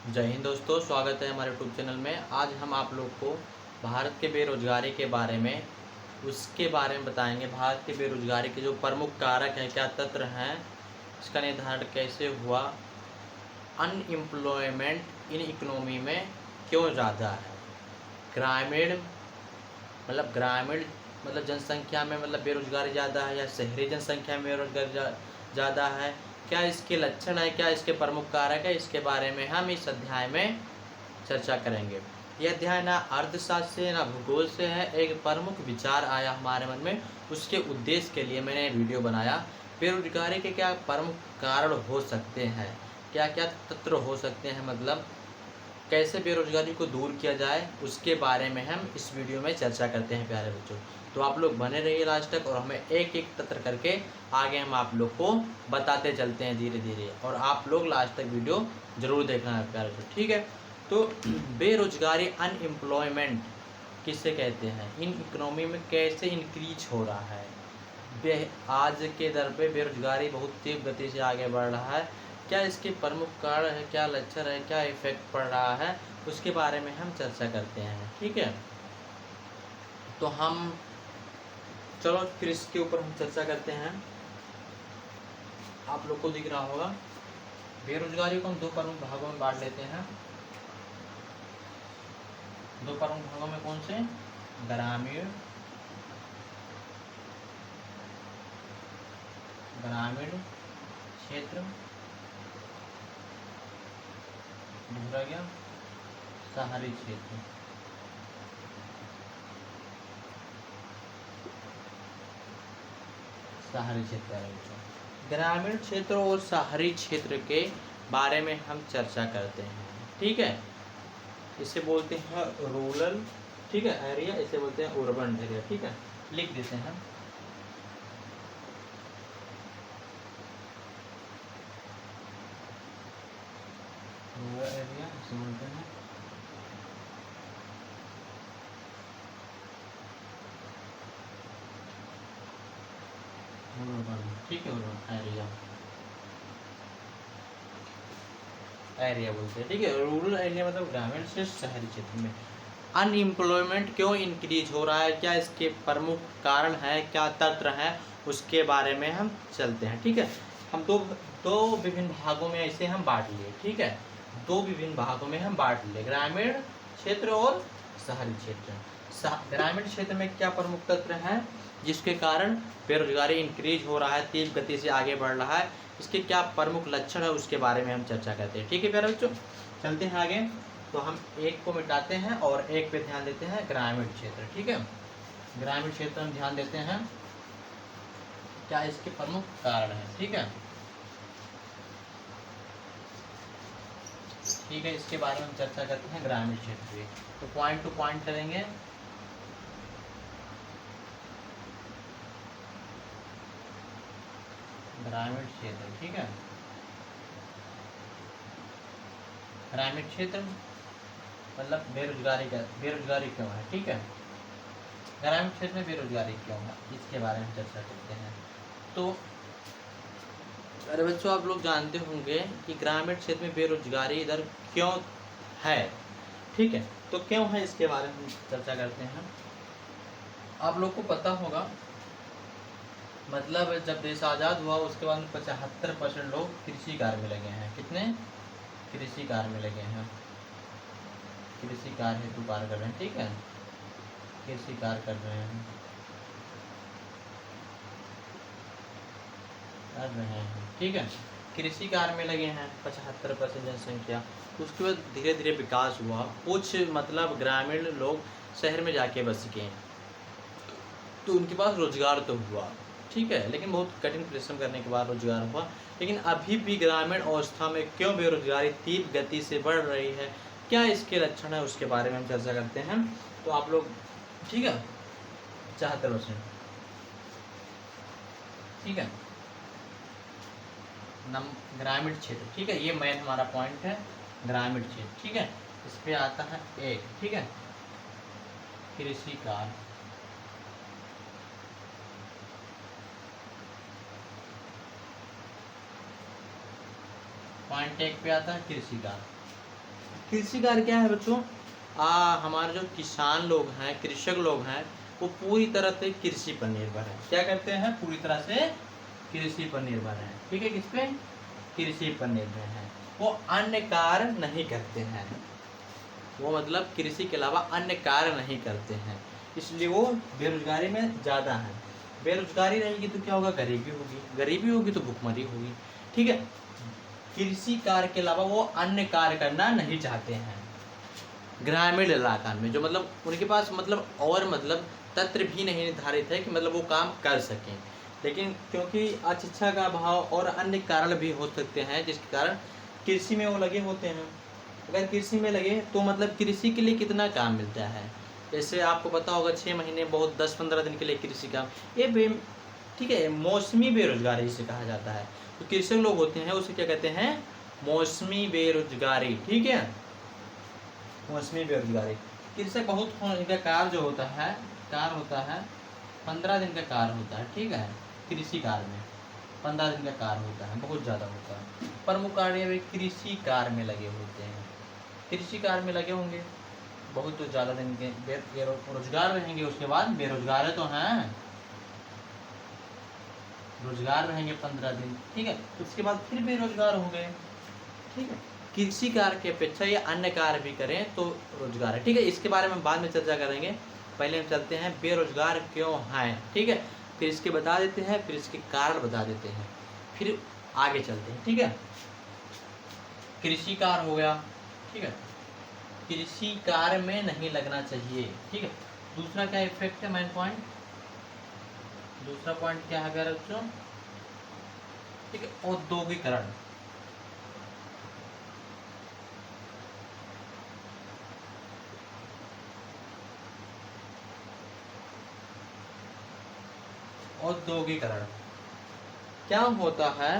जय हिंद दोस्तों, स्वागत है हमारे यूट्यूब चैनल में। आज हम आप लोग को भारत के बेरोजगारी के बारे में उसके बारे में बताएंगे। भारत के बेरोजगारी के जो प्रमुख कारक हैं, क्या तंत्र हैं, इसका निर्धारण कैसे हुआ, अनएम्प्लॉयमेंट इन इकोनॉमी में क्यों ज़्यादा है, ग्रामीण ग्रामीण जनसंख्या में बेरोजगारी ज़्यादा है या शहरी जनसंख्या में बेरोजगारी ज़्यादा है, क्या इसके लक्षण है, क्या इसके प्रमुख कारक है, इसके बारे में हम इस अध्याय में चर्चा करेंगे। यह अध्याय ना अर्थशास्त्र से ना भूगोल से है, एक प्रमुख विचार आया हमारे मन में, उसके उद्देश्य के लिए मैंने वीडियो बनाया। बेरोजगारी के क्या प्रमुख कारण हो सकते हैं, क्या क्या तंत्र हो सकते हैं, कैसे बेरोजगारी को दूर किया जाए, उसके बारे में हम इस वीडियो में चर्चा करते हैं प्यारे बच्चों। तो आप लोग बने रहिए लास्ट तक और हमें एक एक तंत्र करके आगे हम आप लोग को बताते चलते हैं धीरे धीरे, और आप लोग लास्ट तक वीडियो ज़रूर देखना है प्यारे बच्चों, ठीक है। तो बेरोजगारी अनएम्प्लॉयमेंट किससे कहते हैं, इन इकोनॉमी में कैसे इंक्रीज हो रहा है, आज के दर पे बेरोजगारी बहुत तेज गति से आगे बढ़ रहा है, क्या इसके प्रमुख कारण है, क्या लक्षण है, क्या इफेक्ट पड़ रहा है, उसके बारे में हम चर्चा करते हैं, ठीक है। तो हम चलो फिर इसके ऊपर हम चर्चा करते हैं। आप लोग को दिख रहा होगा, बेरोजगारी को हम दो प्रमुख भागों में बांट लेते हैं। दो प्रमुख भागों में कौन से, ग्रामीण क्षेत्र, दूसरा क्या, शहरी क्षेत्र। शहरी क्षेत्र, ग्रामीण क्षेत्र और शहरी क्षेत्र के बारे में हम चर्चा करते हैं, ठीक है। इसे बोलते हैं रूरल, ठीक है, एरिया, इसे बोलते हैं अर्बन एरिया, ठीक है। लिख देते हैं रूरल एरिया, इसे बोलते हैं अर्बन, ठीक है, अर्बन एरिया बोलते हैं, ठीक है। रूरल एरिया ग्रामीण से शहरी क्षेत्र में अनएम्प्लॉयमेंट क्यों इंक्रीज हो रहा है, क्या इसके प्रमुख कारण है, क्या तंत्र है, उसके बारे में हम चलते हैं, ठीक है। हम दो विभिन्न भागों में ऐसे हम बांट लिए, ठीक है। दो विभिन्न भागों में हम बांट लिए, ग्रामीण क्षेत्र और शहरी क्षेत्र। ग्रामीण क्षेत्र में क्या प्रमुख तंत्र हैं जिसके कारण बेरोजगारी इंक्रीज हो रहा है, तेज गति से आगे बढ़ रहा है, इसके क्या प्रमुख लक्षण है, उसके बारे में हम चर्चा करते हैं, ठीक है प्यारे बच्चों। चलते हैं आगे। तो हम एक को मिटाते हैं और एक पे ध्यान देते हैं, ग्रामीण क्षेत्र, ठीक है। ग्रामीण क्षेत्र में ध्यान देते हैं, क्या इसके प्रमुख कारण है, ठीक है, ठीक है। इसके बारे में हम चर्चा करते हैं ग्रामीण क्षेत्र की। तो पॉइंट टू पॉइंट करेंगे। ग्रामीण क्षेत्र, ठीक है, ग्रामीण क्षेत्र बेरोजगारी क्यों है, ठीक है। ग्रामीण क्षेत्र में बेरोजगारी क्यों है, इसके बारे में चर्चा करते हैं। तो अरे बच्चों, आप लोग जानते होंगे कि ग्रामीण क्षेत्र में बेरोजगारी दर क्यों है, ठीक है। तो क्यों है इसके बारे में चर्चा करते हैं। आप लोग को पता होगा, जब देश आज़ाद हुआ उसके बाद 75% लोग कृषि कार्य में लगे हैं। कितने, कृषि कार्य में लगे हैं, कृषि कार्य हेतु कार्य कर रहे हैं, ठीक है, कृषि कार्य कर रहे हैं, ठीक है। कृषि कार्य में लगे हैं 75% जनसंख्या। उसके बाद धीरे धीरे विकास हुआ, कुछ ग्रामीण लोग शहर में जाके बस गए, तो उनके पास रोजगार तो हुआ, ठीक है, लेकिन बहुत कठिन परिश्रम करने के बाद रोजगार हुआ। लेकिन अभी भी ग्रामीण अवस्था में क्यों बेरोजगारी तीव्र गति से बढ़ रही है, क्या इसके लक्षण है, उसके बारे में हम चर्चा करते हैं। तो आप लोग, ठीक है, 74%, ठीक है, ग्रामीण क्षेत्र, ठीक है, ये मेन हमारा पॉइंट है, ग्रामीण क्षेत्र, ठीक है। इस पे आता है एक, ठीक है, कृषि कार्य, पॉइंट एक पे आता है कृषि कार्य, कृषि कार्य क्या है बच्चों? हमारे जो किसान लोग हैं, कृषक लोग हैं, वो पूरी तरह से कृषि पर निर्भर है। क्या करते हैं? पूरी तरह से कृषि पर निर्भर है। ठीक है, किस पे? कृषि पर निर्भर है। वो अन्य कार्य नहीं करते हैं, वो मतलब कृषि के अलावा अन्य कार्य नहीं करते हैं, इसलिए वो बेरोजगारी में ज़्यादा है। बेरोजगारी रहेगी तो क्या होगा? गरीबी होगी, गरीबी होगी तो भुखमरी होगी। ठीक है, कृषि कार्य के अलावा वो अन्य कार्य करना नहीं चाहते हैं ग्रामीण इलाका में, जो मतलब उनके पास मतलब और मतलब तंत्र भी नहीं निर्धारित है कि मतलब वो काम कर सकें। लेकिन क्योंकि अशिक्षा का अभाव और अन्य कारण भी हो सकते हैं जिसके कारण कृषि में वो लगे होते हैं। अगर कृषि में लगे तो मतलब कृषि के लिए कितना काम मिलता है? जैसे आपको पता होगा 6 महीने बहुत 10-15 दिन के लिए कृषि काम, ये ठीक है, मौसमी बेरोजगारी जिसे कहा जाता है। तो कृषक लोग होते हैं उसे क्या कहते हैं? मौसमी बेरोजगारी। ठीक है, मौसमी बेरोजगारी। कृषक बहुत इनका कार्य जो होता है, कार्य होता है 15 दिन का कार्य होता है। ठीक है, कृषि कार्य में 15 दिन का कार्य होता है, बहुत ज़्यादा होता है। प्रमुख कार्य वे कृषि कार्य में लगे होते हैं, कृषि कार्य में लगे होंगे, बहुत ज़्यादा दिन के बेरोजगार रहेंगे। उसके बाद बेरोजगार तो हैं, रोजगार रहेंगे 15 दिन। ठीक है, उसके बाद फिर बेरोजगार हो गए। ठीक है, कृषि कार्य की अपेक्षा ये अन्य कार्य भी करें तो रोजगार है। ठीक है, इसके बारे में बाद में चर्चा करेंगे, पहले हम चलते हैं बेरोजगार क्यों हैं। ठीक है, फिर इसके बता देते हैं, फिर इसके कारण बता देते हैं, फिर आगे चलते हैं। ठीक है, कृषि कार्य हो गया। ठीक है, कृषि कार्य में नहीं लगना चाहिए। ठीक है, दूसरा क्या इफेक्ट है? मेन पॉइंट, दूसरा पॉइंट क्या है मेरा बच्चों? ठीक है, औद्योगिकरण। औद्योगिकरण क्या होता है?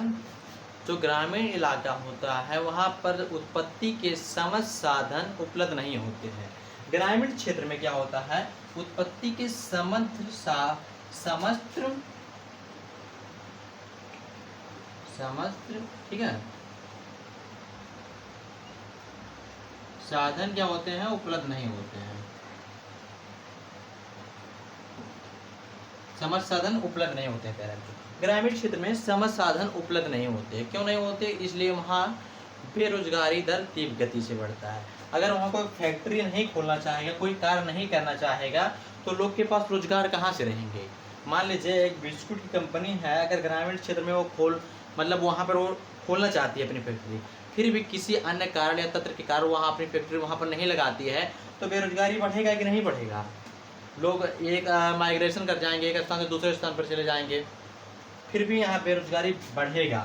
जो ग्रामीण इलाका होता है वहाँ पर उत्पत्ति के समस्त साधन उपलब्ध नहीं होते हैं। ग्रामीण क्षेत्र में क्या होता है? उत्पत्ति के समस्त ठीक है, साधन क्या होते हैं? उपलब्ध नहीं होते हैं, समस्त साधन उपलब्ध नहीं होते हैं। ग्रामीण क्षेत्र में समस्त साधन उपलब्ध नहीं होते। क्यों नहीं होते? इसलिए वहाँ बेरोजगारी दर तीव्र गति से बढ़ता है। अगर वहाँ कोई फैक्ट्री नहीं खोलना चाहेगा, कोई कार्य नहीं करना चाहेगा, तो लोग के पास रोजगार कहाँ से रहेंगे? मान लीजिए एक बिस्कुट की कंपनी है, अगर ग्रामीण क्षेत्र में वो मतलब वहाँ पर वो खोलना चाहती है अपनी फैक्ट्री, फिर भी किसी अन्य कारण या तंत्र के कारण वहाँ अपनी फैक्ट्री वहाँ पर नहीं लगाती है, तो बेरोजगारी बढ़ेगा कि नहीं बढ़ेगा? लोग एक माइग्रेशन कर जाएंगे, एक स्थान से दूसरे स्थान पर चले जाएंगे, फिर भी यहाँ बेरोजगारी बढ़ेगा,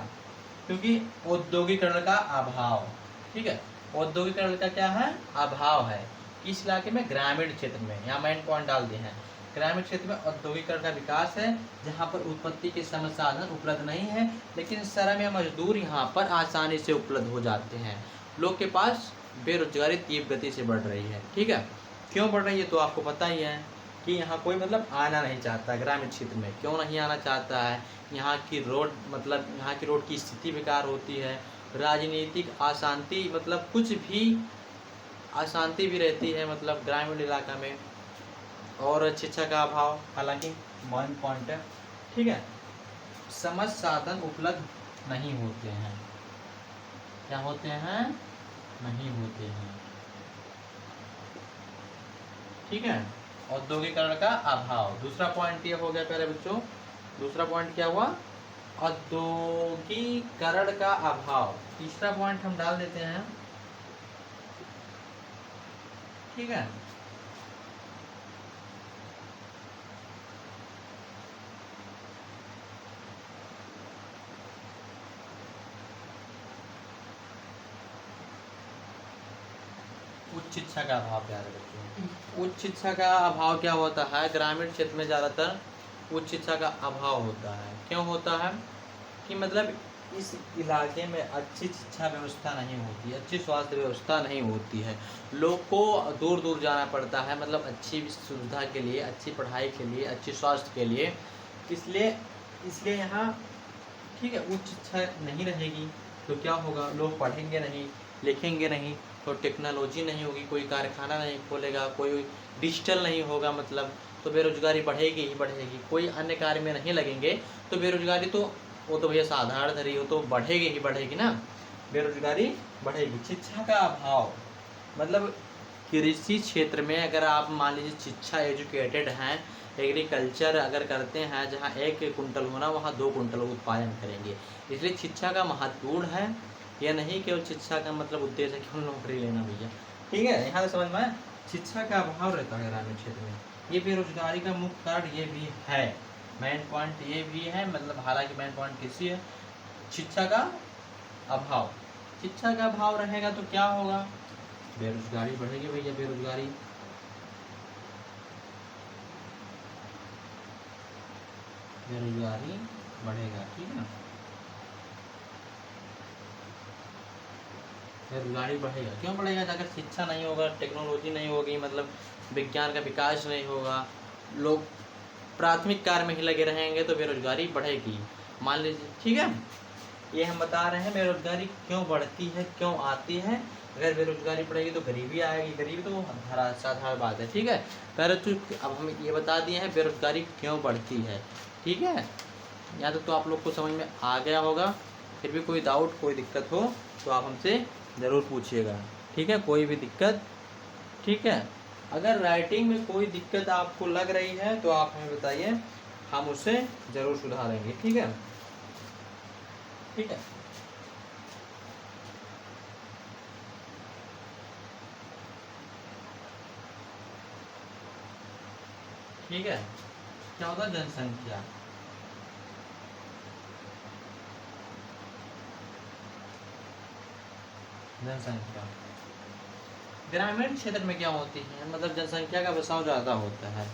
क्योंकि औद्योगिकरण का अभाव। ठीक है, औद्योगिकरण का क्या है? अभाव है। इस इलाके में ग्रामीण क्षेत्र में, यहाँ मेन पॉइंट डाल दिए हैं, ग्रामीण क्षेत्र में औद्योगिकरण का विकास है, जहाँ पर उत्पत्ति के समस्त साधन उपलब्ध नहीं है, लेकिन श्रम या मजदूर यहाँ पर आसानी से उपलब्ध हो जाते हैं। लोग के पास बेरोजगारी तीव्र गति से बढ़ रही है। ठीक है, क्यों बढ़ रही है तो आपको पता ही है कि यहाँ कोई मतलब आना नहीं चाहता। ग्रामीण क्षेत्र में क्यों नहीं आना चाहता है? यहाँ की रोड मतलब यहाँ की रोड की स्थिति बेकार होती है, राजनीतिक अशांति मतलब कुछ भी अशांति भी रहती है मतलब ग्रामीण इलाका में, और शिक्षा का अभाव हालांकि मेन पॉइंट है। ठीक है, समस्त साधन उपलब्ध नहीं होते हैं। क्या होते हैं? नहीं होते हैं। ठीक है, औद्योगिकरण का अभाव। दूसरा पॉइंट ये हो गया प्यारे बच्चों, दूसरा पॉइंट क्या हुआ? औद्योगिकरण का अभाव। तीसरा पॉइंट हम डाल देते हैं। ठीक है, उच्च शिक्षा का अभाव प्यारे बच्चों। उच्च शिक्षा का अभाव क्या होता है? ग्रामीण क्षेत्र में ज़्यादातर उच्च शिक्षा का अभाव होता है। क्यों होता है? कि मतलब इस इलाके में अच्छी शिक्षा व्यवस्था नहीं होती, अच्छी स्वास्थ्य व्यवस्था नहीं होती है, लोग को दूर दूर जाना पड़ता है मतलब अच्छी सुविधा के लिए, अच्छी पढ़ाई के लिए, अच्छी स्वास्थ्य के लिए। इसलिए यहाँ ठीक है उच्च शिक्षा नहीं रहेगी तो क्या होगा? लोग पढ़ेंगे नहीं, लिखेंगे नहीं तो टेक्नोलॉजी नहीं होगी, कोई कारखाना नहीं खोलेगा, कोई डिजिटल नहीं होगा, मतलब तो बेरोजगारी बढ़ेगी ही बढ़ेगी। कोई अन्य कार्य में नहीं लगेंगे तो बेरोजगारी तो वो तो भैया साधारण धरी हो तो बढ़ेगी ही बढ़ेगी ना, बेरोजगारी बढ़ेगी। शिक्षा का अभाव मतलब कृषि क्षेत्र में अगर आप मान लीजिए शिक्षा एजुकेटेड हैं, एग्रीकल्चर अगर करते हैं, जहाँ 1 कुंटल होना वहाँ 2 कुंटल उत्पादन करेंगे। इसलिए शिक्षा का महत्वपूर्ण है। यह नहीं केवल शिक्षा का मतलब उद्देश्य है केवल नौकरी लेना भैया, ठीक है। यहाँ से समझ में आया? शिक्षा का अभाव रहता है ग्रामीण क्षेत्र में, ये बेरोजगारी का मुख्य कारण ये भी है, मेन पॉइंट ये भी है। मतलब हालांकि मेन पॉइंट किसी है, शिक्षा का अभाव। शिक्षा का अभाव रहेगा तो क्या होगा? बेरोजगारी बढ़ेगी भैया, बेरोजगारी बेरोजगारी बढ़ेगा, ठीक है ना, बेरोजगारी बढ़ेगा। क्यों बढ़ेगा? अगर शिक्षा नहीं होगा, टेक्नोलॉजी नहीं होगी, मतलब विज्ञान का विकास नहीं होगा, लोग प्राथमिक कार्य में ही लगे रहेंगे तो बेरोजगारी बढ़ेगी। मान लीजिए, ठीक है, ये हम बता रहे हैं बेरोजगारी क्यों बढ़ती है, क्यों आती है। अगर बेरोजगारी बढ़ेगी तो गरीबी आएगी, गरीबी तो साधारण बात है, ठीक है। पहले तो अब हम ये बता दिए हैं बेरोजगारी क्यों बढ़ती है, ठीक है। यहाँ तक तो आप लोग को समझ में आ गया होगा। फिर भी कोई डाउट, कोई दिक्कत हो तो आप हमसे ज़रूर पूछिएगा, ठीक है, कोई भी दिक्कत, ठीक है। अगर राइटिंग में कोई दिक्कत आपको लग रही है तो आप हमें बताइए, हम उसे ज़रूर सुधारेंगे, ठीक है, ठीक है। ठीक है, क्या होता है? जनसंख्या, जनसंख्या ग्रामीण क्षेत्र में क्या होती है, मतलब जनसंख्या का बसाव ज़्यादा होता है,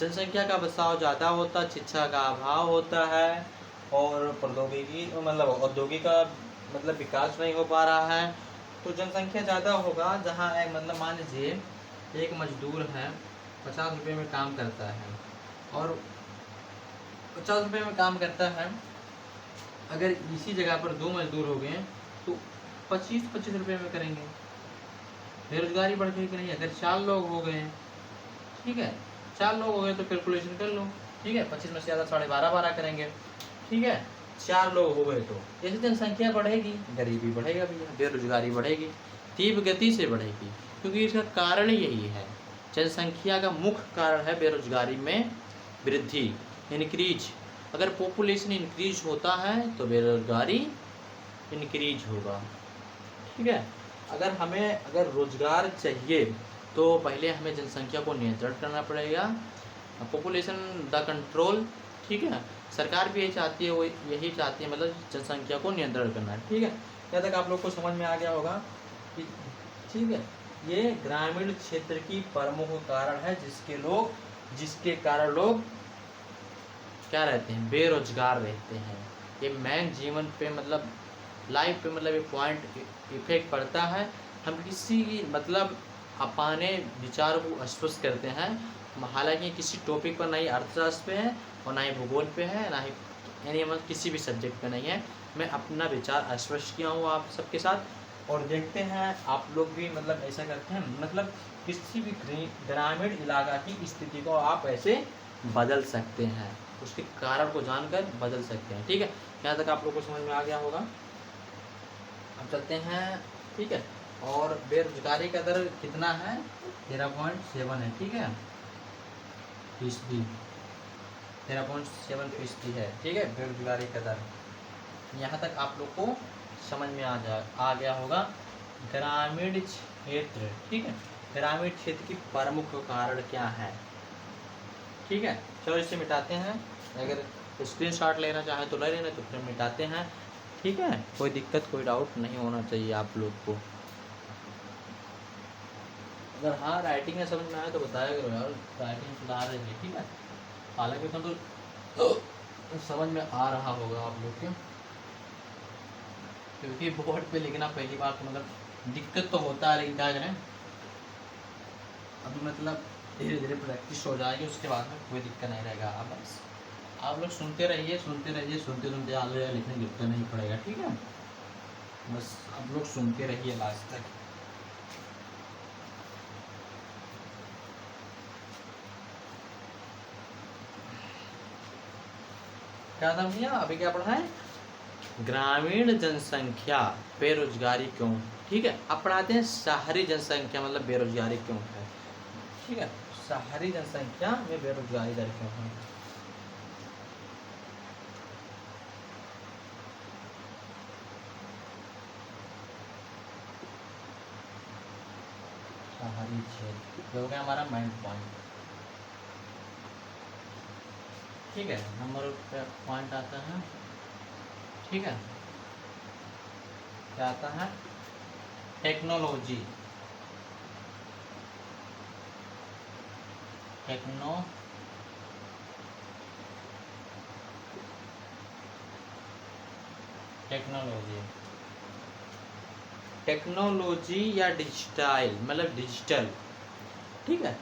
जनसंख्या का बसाव ज़्यादा होता है, शिक्षा का अभाव होता है, और प्रौद्योगिकी मतलब औद्योगिक का मतलब विकास नहीं हो पा रहा है, तो जनसंख्या ज़्यादा होगा। जहाँ मतलब मान लीजिए एक मजदूर है, 50 रुपये में काम करता है, और 50 रुपये में काम करता है, अगर इसी जगह पर 2 मजदूर हो गए तो 25-25 रुपये में करेंगे, बेरोजगारी बढ़ गई कि नहीं? अगर 4 लोग हो गए, ठीक है, 4 लोग हो गए तो कैलकुलेशन कर लो, ठीक है, 25 में से ज़्यादा 12.5 करेंगे, ठीक है। 4 लोग हो गए तो जैसे जनसंख्या बढ़ेगी गरीबी बढ़ेगा भैया, बेरोजगारी बढ़ेगी, तीव्र गति से बढ़ेगी, क्योंकि इसका कारण यही है। जनसंख्या का मुख्य कारण है बेरोजगारी में वृद्धि, इंक्रीज। अगर पॉपुलेशन इंक्रीज होता है तो बेरोजगारी इंक्रीज होगा, ठीक है। अगर रोजगार चाहिए तो पहले हमें जनसंख्या को नियंत्रण करना पड़ेगा, पॉपुलेशन द कंट्रोल, ठीक है। सरकार भी यही चाहती है, वो यही चाहती है, मतलब जनसंख्या को नियंत्रण करना है, ठीक है। यहाँ तक आप लोग को समझ में आ गया होगा कि ठीक है, ये ग्रामीण क्षेत्र की प्रमुख कारण है जिसके कारण लोग क्या रहते हैं? बेरोजगार रहते हैं। ये मेन जीवन पे मतलब लाइफ पे मतलब ये पॉइंट इफेक्ट पड़ता है। हम किसी मतलब अपने विचार को स्पष्ट करते हैं, हालांकि किसी टॉपिक पर ना ही अर्थशास्त्र पे है और ना ही भूगोल पे है, ना ही यानी मतलब किसी भी सब्जेक्ट पे नहीं है। मैं अपना विचार स्पष्ट किया हूँ आप सबके साथ, और देखते हैं आप लोग भी मतलब ऐसा करते हैं, मतलब किसी भी ग्रामीण इलाका की स्थिति को आप ऐसे बदल सकते हैं, उसके कारण को जानकर बदल सकते हैं, ठीक है। यहाँ तक आप लोग को समझ में आ गया होगा। अब चलते हैं, ठीक है। और बेरोजगारी का दर कितना है? 13.7 है, ठीक है, फीसदी, 13.7% है, ठीक है, बेरोजगारी का दर। यहाँ तक आप लोग को समझ में आ गया होगा। ग्रामीण क्षेत्र, ठीक है, ग्रामीण क्षेत्र की प्रमुख कारण क्या है, ठीक है। चलो इसे मिटाते हैं, अगर स्क्रीनशॉट लेना चाहे तो ले लेना, तो फिर मिटाते हैं, ठीक है। कोई दिक्कत, कोई डाउट नहीं होना चाहिए आप लोग को। अगर हाँ राइटिंग में समझ में आया तो बताया करो यार, राइटिंग सुधार रही है, ठीक है। हालांकि तो समझ में आ रहा होगा आप लोग के, क्योंकि बोर्ड पे लिखना पहली बार तो मतलब दिक्कत तो होता है, लेकिन क्या करें, अभी मतलब धीरे धीरे प्रैक्टिस हो जाएगी, उसके बाद में कोई दिक्कत नहीं रहेगा। अब बस आप लोग सुनते रहिए, सुनते रहिए, सुनते सुनते आगे लिखने दिक्कत नहीं पड़ेगा, ठीक है। बस आप लोग सुनते रहिए लास्ट तक। क्या था भैया, अभी क्या पढ़ा है? ग्रामीण जनसंख्या बेरोजगारी क्यों। ठीक है, अब पढ़ाते हैं शहरी जनसंख्या मतलब बेरोजगारी क्यों है। ठीक है, शहरी जनसंख्या में बेरोजगारी दर क्यों है। शहरी क्षेत्र हो गया हमारा मेन पॉइंट। ठीक है, नंबर पॉइंट आता है। ठीक है, क्या आता है? टेक्नोलॉजी, टेक्नोलॉजी टेक्नोलॉजी या डिजिटल मतलब डिजिटल। ठीक है,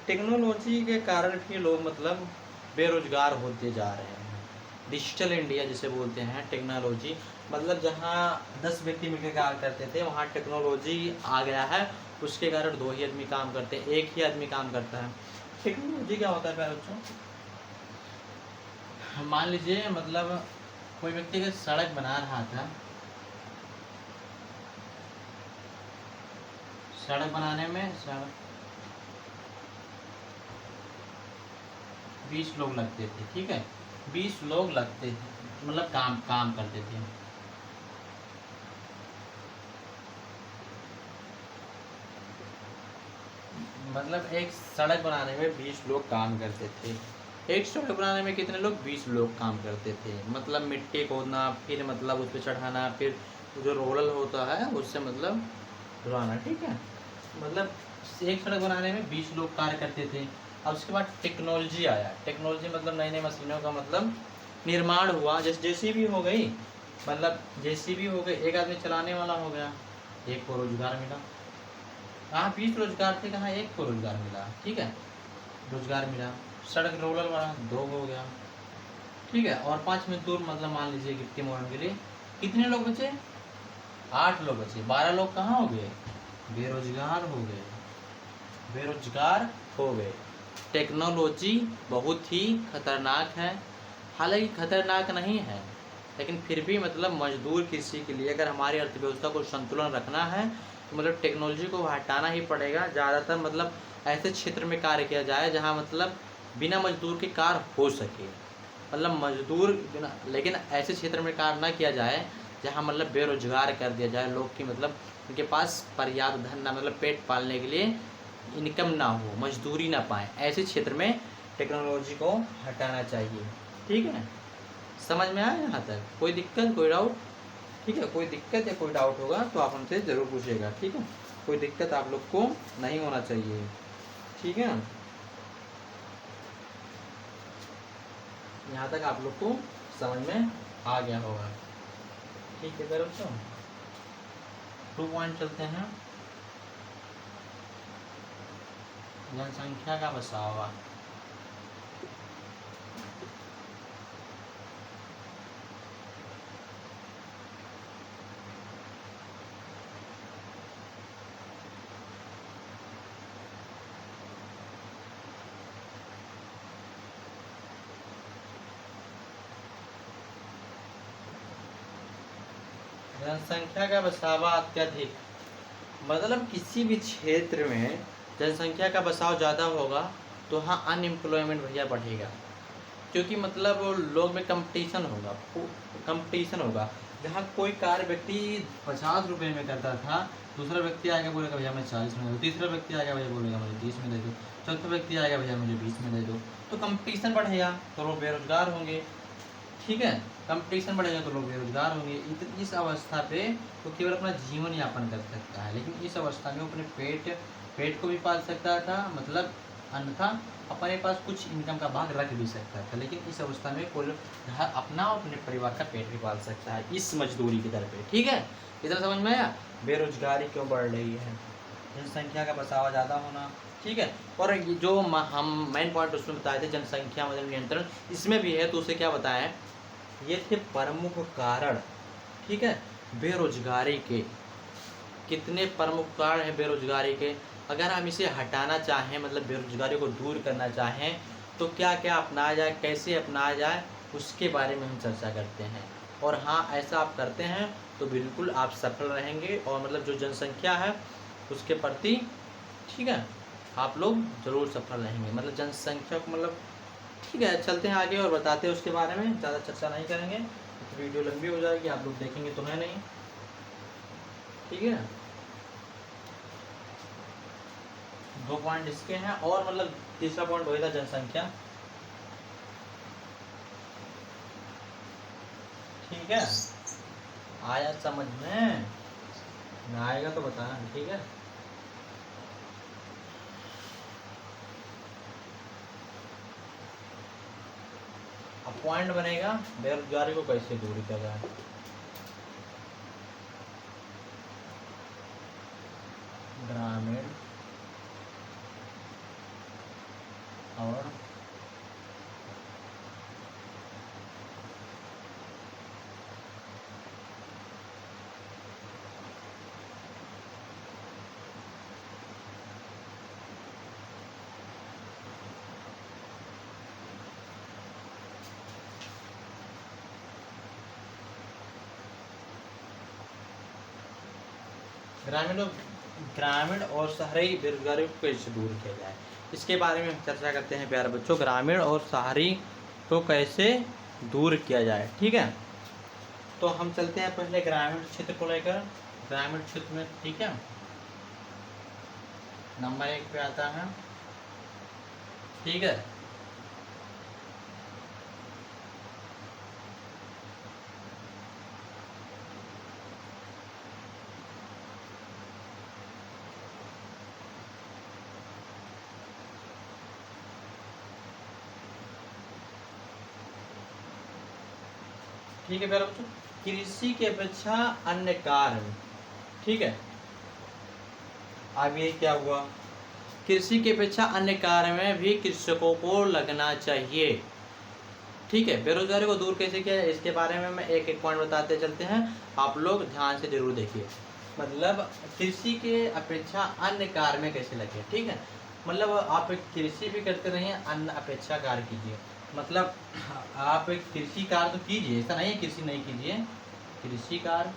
टेक्नोलॉजी के कारण भी लोग मतलब बेरोजगार होते जा रहे हैं। डिजिटल इंडिया जिसे बोलते हैं, टेक्नोलॉजी मतलब जहाँ 10 व्यक्ति मिलकर काम करते थे वहाँ टेक्नोलॉजी आ गया है, उसके कारण 2 ही आदमी काम करते हैं, 1 ही आदमी काम करता है। टेक्नोलॉजी क्या होता है प्यारे बच्चों? मान लीजिए मतलब कोई व्यक्ति अगर सड़क बना रहा था, सड़क बनाने में 20 लोग लगते थे। ठीक है, 20 लोग लगते थे मतलब काम करते थे। मतलब एक सड़क बनाने में 20 लोग काम करते थे। एक सड़क बनाने में कितने लोग? 20 लोग काम करते थे। मतलब मिट्टी खोदना, फिर मतलब उस पर चढ़ाना, फिर जो रोलर होता है उससे मतलब ढुलाना। ठीक है, मतलब एक सड़क बनाने में 20 लोग कार्य करते थे। अब उसके बाद टेक्नोलॉजी आया। टेक्नोलॉजी मतलब नई नई मशीनों का मतलब निर्माण हुआ। जैसे जेसीबी हो गई, मतलब जेसीबी हो गई, एक आदमी चलाने वाला हो गया, एक को रोजगार मिला। कहाँ 20 रोजगार थे, कहाँ एक को रोजगार मिला। ठीक है, रोजगार मिला। सड़क रोलर वाला 2 हो गया। ठीक है, और 5 मजदूर मतलब मान लीजिए गिट्टी मोड़ने के लिए कितने लोग बचे? 8 लोग बचे। 12 लोग कहाँ हो गए? बेरोजगार हो गए, बेरोजगार हो गए। टेक्नोलॉजी बहुत ही खतरनाक है। हालांकि खतरनाक नहीं है, लेकिन फिर भी मतलब मजदूर किसी के लिए अगर हमारी अर्थव्यवस्था को संतुलन रखना है तो मतलब टेक्नोलॉजी को हटाना ही पड़ेगा। ज़्यादातर मतलब ऐसे क्षेत्र में कार्य किया जाए जहाँ मतलब बिना मजदूर के कार्य हो सके। मतलब मजदूर बिना, लेकिन ऐसे क्षेत्र में कार्य ना किया जाए जहाँ मतलब बेरोजगार कर दिया जाए लोग की, मतलब उनके पास पर्याप्त धन ना, मतलब पेट पालने के लिए इनकम ना हो, मजदूरी ना पाए, ऐसे क्षेत्र में टेक्नोलॉजी को हटाना चाहिए। ठीक है, समझ में आया यहाँ तक? कोई दिक्कत, कोई डाउट? ठीक है, कोई दिक्कत या कोई डाउट होगा तो आप हमसे ज़रूर पूछिएगा। ठीक है, कोई दिक्कत आप लोग को नहीं होना चाहिए। ठीक है, यहाँ तक आप लोग को समझ में आ गया होगा। ठीक है सर, बच्चों 2 पॉइंट चलते हैं। जनसंख्या का बसावा। जनसंख्या का बसावा अत्यधिक, मतलब किसी भी क्षेत्र में जनसंख्या का बसाव ज़्यादा होगा तो हाँ अनएम्प्लॉयमेंट भैया बढ़ेगा, क्योंकि मतलब लोग में कंपटीशन होगा, कंपटीशन होगा। जहाँ कोई कार्य व्यक्ति 50 रुपये में करता था, दूसरा व्यक्ति आएगा बोलेगा भैया मैं 40 में दे दो, तीसरा व्यक्ति आएगा भैया बोलेगा मुझे 30 में दे दो, चौथा व्यक्ति आएगा भैया मुझे 20 में दे दो। तो कंपटीशन बढ़ेगा तो लोग बेरोजगार होंगे। ठीक है, कंपटीशन बढ़ेगा तो लोग बेरोजगार होंगे। इस अवस्था पे तो केवल अपना जीवन यापन कर सकता है, लेकिन इस अवस्था में अपने पेट को भी पाल सकता था, मतलब अन्यथा अपने पास कुछ इनकम का भाग रख भी सकता था। लेकिन इस अवस्था में कोई अपना और अपने परिवार का पेट भी पाल सकता है इस मजदूरी की दर पे। ठीक है, इतना समझ में आया? बेरोजगारी क्यों बढ़ रही है? जनसंख्या का बसावा ज़्यादा होना। ठीक है, और जो हम मेन पॉइंट उसमें बताए थे जनसंख्या मतलब नियंत्रण, इसमें भी है तो उसे क्या बताएं, ये थे प्रमुख कारण। ठीक है, बेरोजगारी के कितने प्रमुख कारण हैं बेरोजगारी के। अगर हम इसे हटाना चाहें, मतलब बेरोजगारी को दूर करना चाहें, तो क्या क्या अपनाया जाए, कैसे अपनाया जाए, उसके बारे में हम चर्चा करते हैं। और हाँ, ऐसा आप करते हैं तो बिल्कुल आप सफल रहेंगे, और मतलब जो जनसंख्या है उसके प्रति, ठीक है, आप लोग ज़रूर सफल रहेंगे। मतलब जनसंख्या को मतलब, ठीक है, चलते हैं आगे और बताते हैं उसके बारे में, ज़्यादा चर्चा नहीं करेंगे तो वीडियो लंबी हो जाएगी, आप लोग देखेंगे तो है नहीं, ठीक है। 2 पॉइंट इसके हैं, और मतलब तीसरा पॉइंट वही था, जनसंख्या, ठीक है। आया समझ में? ना आएगा तो बताना, ठीक है। अब पॉइंट बनेगा बेरोजगारी को कैसे दूर किया जाए। ग्रामीण और ग्रामीण और शहरी बेरोजगारी को कैसे दूर किया जाए, इसके बारे में हम चर्चा करते हैं प्यारे बच्चों। ग्रामीण और शहरी को कैसे दूर किया जाए, ठीक है। तो हम चलते हैं पहले ग्रामीण क्षेत्र को लेकर। ग्रामीण क्षेत्र में, ठीक है, नंबर 1 पे आता है, ठीक है। ठीक है प्यारे बच्चों, कृषि की अपेक्षा अन्य कार्य, ठीक है। अब ये क्या हुआ, कृषि की अपेक्षा अन्य कार्य में भी कृषकों को लगना चाहिए, ठीक है। बेरोजगारी को दूर कैसे किया जाए, इसके बारे में मैं एक एक पॉइंट बताते चलते हैं, आप लोग ध्यान से जरूर देखिए। मतलब कृषि के अपेक्षा अन्य कार्य में कैसे लगे, ठीक है। मतलब आप कृषि भी करते रहिए, अन्य अपेक्षा कार्य कीजिए। मतलब आप कृषि कार्य तो कीजिए, ऐसा नहीं है कृषि नहीं कीजिए, कृषि कार्य,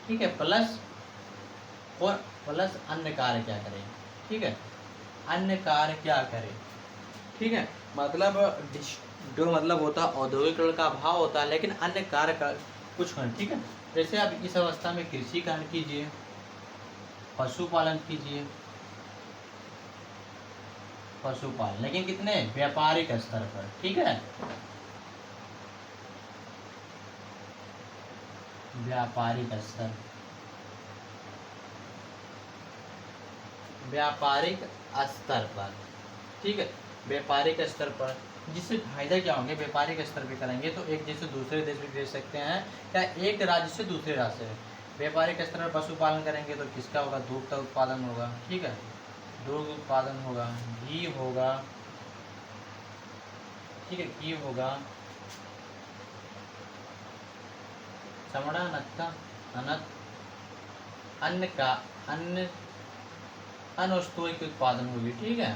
ठीक है, प्लस और प्लस अन्य कार्य क्या करें, ठीक है, अन्य कार्य क्या करें, ठीक है। मतलब जो मतलब होता है औद्योगिकरण का अभाव होता है, लेकिन अन्य कार्य का कुछ करें, ठीक है। जैसे आप इस अवस्था में कृषि कार्य कीजिए, पशुपालन कीजिए, पशुपालन, लेकिन कितने व्यापारिक स्तर पर, ठीक है, व्यापारिक स्तर, व्यापारिक स्तर पर, ठीक है, व्यापारिक स्तर पर। जिससे फायदा क्या होंगे, व्यापारिक स्तर पे करेंगे तो एक देश से दूसरे देश भी भेज सकते हैं, या एक राज्य से दूसरे राज्य में। व्यापारिक स्तर पर पशुपालन करेंगे तो किसका होगा, दूध का उत्पादन होगा, ठीक है, दूध उत्पादन होगा, घी होगा, ठीक है, घी होगा, चमड़ा, नत्था, अनत, अन्न का, अन्य अन्य वस्तुओं की उत्पादन होगी, ठीक है।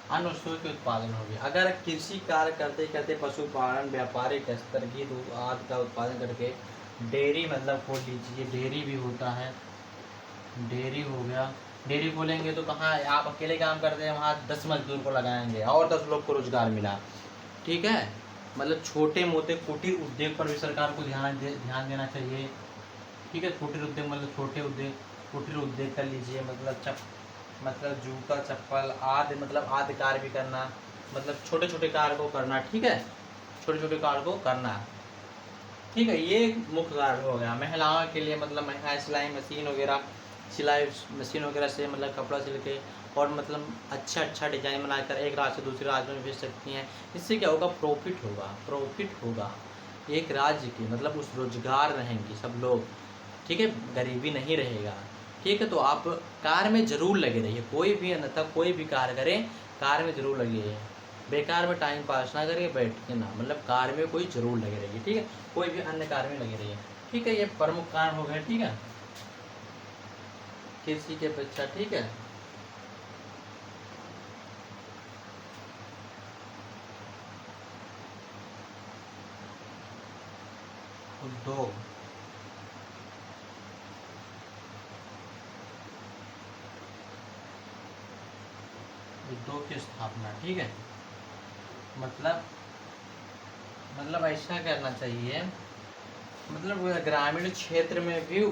अन्य वस्तुओं के उत्पादन होगी। अगर कृषि कार्य करते करते पशुपालन, व्यापारिक स्तर की दूध आदि का उत्पादन करके डेयरी मतलब खोल लीजिए, डेयरी भी होता है, डेयरी हो गया, डेयरी खोलेंगे तो कहाँ आप अकेले काम करते हैं, वहाँ 10 मजदूर को लगाएंगे और 10 लोग को रोजगार मिला, ठीक है। मतलब छोटे मोटे कुटीर उद्योग पर भी सरकार को ध्यान देना चाहिए, ठीक है। कुटीर उद्योग मतलब छोटे उद्योग, कुटीर उद्योग कर लीजिए, मतलब जूता चप्पल आदि, मतलब आदि कार्य भी करना, मतलब छोटे छोटे कार्य को करना, ठीक है, छोटे छोटे कार्य को करना, ठीक है। ये मुख्य कार्य हो गया। महिलाओं के लिए मतलब महिलाएं सिलाई मशीन वगैरह, सिलाई मशीन वगैरह से मतलब कपड़ा सिल के और मतलब अच्छा अच्छा डिजाइन बनाकर एक राज्य से दूसरे राज्य में भेज सकती हैं। इससे क्या होगा, प्रॉफिट होगा, प्रॉफिट होगा एक राज्य की, मतलब उस रोजगार रहेंगे सब लोग, ठीक है, गरीबी नहीं रहेगा, ठीक है। तो आप कार्य में जरूर लगे रहिए, कोई भी अन्यथा कोई भी कार्य करें, कार्य में जरूर लगे रहिए, बेकार में टाइम पास ना करिए, बैठ के ना, मतलब कार्य में कोई जरूर लगे रहिए, ठीक है, कोई भी अन्य कार्य में लगे रहिए, ठीक है। ये प्रमुख कारण हो गए, ठीक है, किसी के अपेक्षा, ठीक है। उद्योग, उद्योग की स्थापना, ठीक है, मतलब ऐसा करना चाहिए, मतलब ग्रामीण क्षेत्र में भी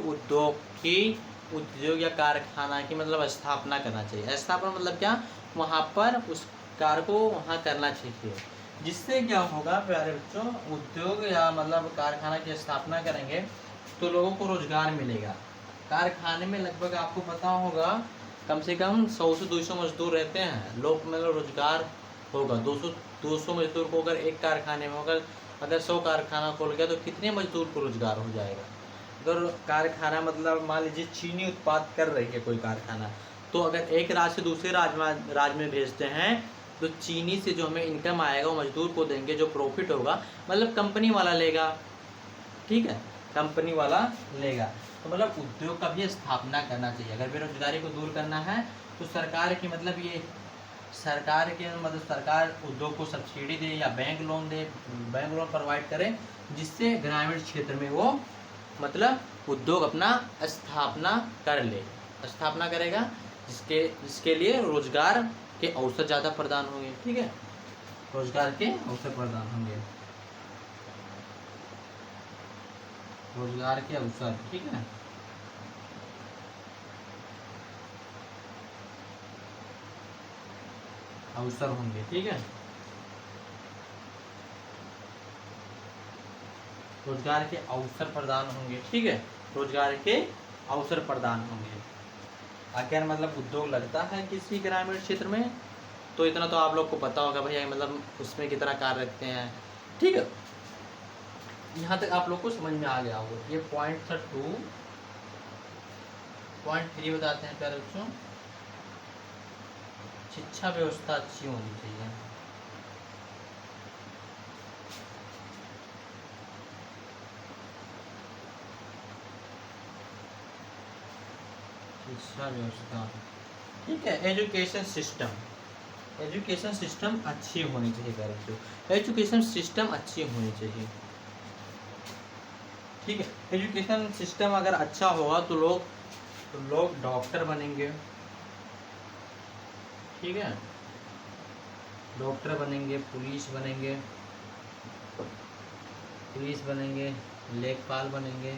उद्योग या कारखाना की मतलब स्थापना करना चाहिए। स्थापना मतलब क्या, वहाँ पर उस कार्य को वहाँ करना चाहिए, जिससे क्या होगा प्यारे बच्चों, उद्योग या मतलब कारखाना की स्थापना करेंगे तो लोगों को रोजगार मिलेगा। कारखाने में लगभग आपको पता होगा कम से कम 100 से 200 मजदूर रहते हैं, लोग मतलब रोजगार होगा 200 मजदूर को अगर एक कारखाने में अगर 100 कारखाना खोल गया तो कितने मजदूर को रोजगार हो जाएगा। अगर कारखाना मतलब मान लीजिए चीनी उत्पाद कर रही है कोई कारखाना, तो अगर एक राज्य से दूसरे राज्य में भेजते हैं तो चीनी से जो हमें इनकम आएगा वो मजदूर को देंगे, जो प्रॉफिट होगा मतलब कंपनी वाला लेगा, ठीक है, कंपनी वाला लेगा। तो मतलब उद्योग का भी स्थापना करना चाहिए। अगर बेरोजगारी को दूर करना है तो सरकार की मतलब ये सरकार के मतलब सरकार उद्योग को सब्सिडी दे या बैंक लोन दे, बैंक लोन प्रोवाइड करे, जिससे ग्रामीण क्षेत्र में वो मतलब उद्योग अपना स्थापना कर ले, स्थापना करेगा, जिसके लिए रोजगार के अवसर ज़्यादा प्रदान होंगे, ठीक है, रोजगार के अवसर प्रदान होंगे, रोजगार के अवसर, ठीक है, अवसर होंगे, ठीक है, रोजगार के अवसर प्रदान होंगे, ठीक है, रोजगार के अवसर प्रदान होंगे। अगर मतलब उद्योग लगता है किसी ग्रामीण क्षेत्र में तो इतना तो आप लोग को पता होगा भैया, मतलब उसमें कितना कार्य रखते हैं, ठीक है। यहाँ तक आप लोग को समझ में आ गया होगा। ये पॉइंट था 2, पॉइंट 3 बताते हैं प्यारे बच्चों, शिक्षा व्यवस्था अच्छी होनी चाहिए। शिक्षा व्यवस्था, ठीक है, एजुकेशन सिस्टम अच्छी होनी चाहिए प्यारे बच्चों, एजुकेशन सिस्टम अच्छी होनी चाहिए, ठीक है। एजुकेशन सिस्टम अगर अच्छा होगा तो लोग डॉक्टर बनेंगे, ठीक है, डॉक्टर बनेंगे, पुलिस बनेंगे, लेखपाल बनेंगे,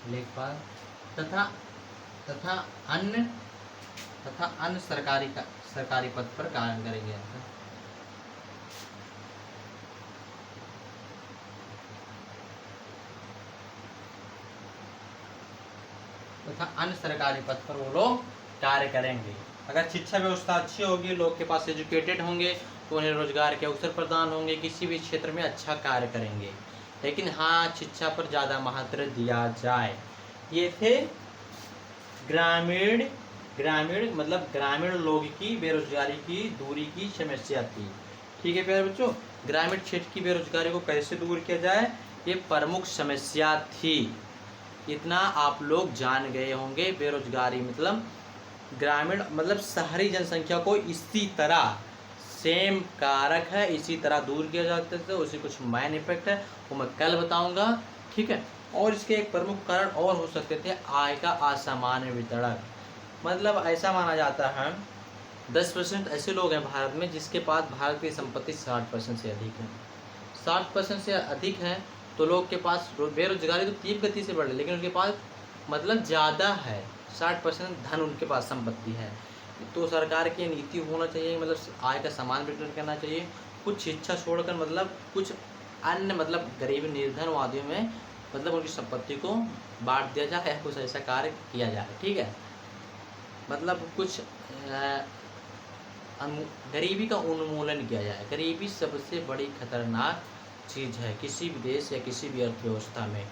लेखपाल तथा अन्य सरकारी पद पर कार्य करेंगे, तथा अन्य सरकारी पद पर वो लोग कार्य करेंगे। अगर शिक्षा व्यवस्था अच्छी होगी, लोग के पास एजुकेटेड होंगे तो उन्हें रोजगार के अवसर प्रदान होंगे, किसी भी क्षेत्र में अच्छा कार्य करेंगे। लेकिन हाँ, शिक्षा पर ज़्यादा महत्व दिया जाए। ये थे ग्रामीण मतलब ग्रामीण लोग की बेरोजगारी की दूरी की समस्या थी, ठीक है प्यारे बच्चों। ग्रामीण क्षेत्र की बेरोजगारी को कैसे दूर किया जाए, ये प्रमुख समस्या थी। इतना आप लोग जान गए होंगे। बेरोजगारी मतलब ग्रामीण मतलब शहरी जनसंख्या को इसी तरह सेम कारक है, इसी तरह दूर किया जाता है। उसी कुछ मैन इफेक्ट है, वो मैं कल बताऊंगा, ठीक है। और इसके एक प्रमुख कारण और हो सकते थे, आय का असामान्य वितरण। मतलब ऐसा माना जाता है 10% ऐसे लोग हैं भारत में जिसके पास भारत की संपत्ति 60% से अधिक है। 60% से अधिक है तो लोग के पास बेरोजगारी तो तीव्र गति से बढ़ रही है, लेकिन उनके पास मतलब ज़्यादा है, 60% धन उनके पास संपत्ति है। तो सरकार की नीति होना चाहिए, मतलब आय का समान वितरण करना चाहिए। कुछ शिक्षा छोड़कर मतलब कुछ अन्य मतलब गरीब निर्धनवादियों में मतलब उनकी संपत्ति को बांट दिया जाए या कुछ ऐसा कार्य किया जाए, ठीक है। मतलब कुछ गरीबी का उन्मूलन किया जाए। गरीबी सबसे बड़ी खतरनाक चीज़ है किसी भी देश या किसी भी अर्थव्यवस्था में,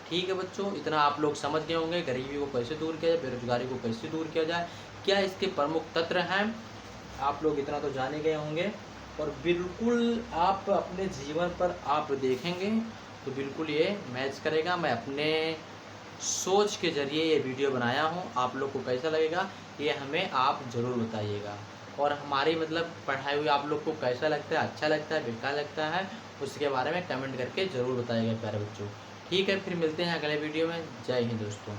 ठीक है बच्चों। इतना आप लोग समझ गए होंगे, गरीबी को कैसे दूर किया जाए, बेरोजगारी को कैसे दूर किया जाए, क्या इसके प्रमुख तत्व हैं, आप लोग इतना तो जाने गए होंगे। और बिल्कुल आप अपने जीवन पर आप देखेंगे तो बिल्कुल ये मैच करेगा। मैं अपने सोच के ज़रिए ये वीडियो बनाया हूँ, आप लोग को कैसा लगेगा ये हमें आप ज़रूर बताइएगा। और हमारी मतलब पढ़ाई हुई आप लोग को कैसा लगता है, अच्छा लगता है, बेकार लगता है, उसके बारे में कमेंट करके ज़रूर बताइएगा प्यारे बच्चों। ठीक है, फिर मिलते हैं अगले वीडियो में। जय हिंद दोस्तों।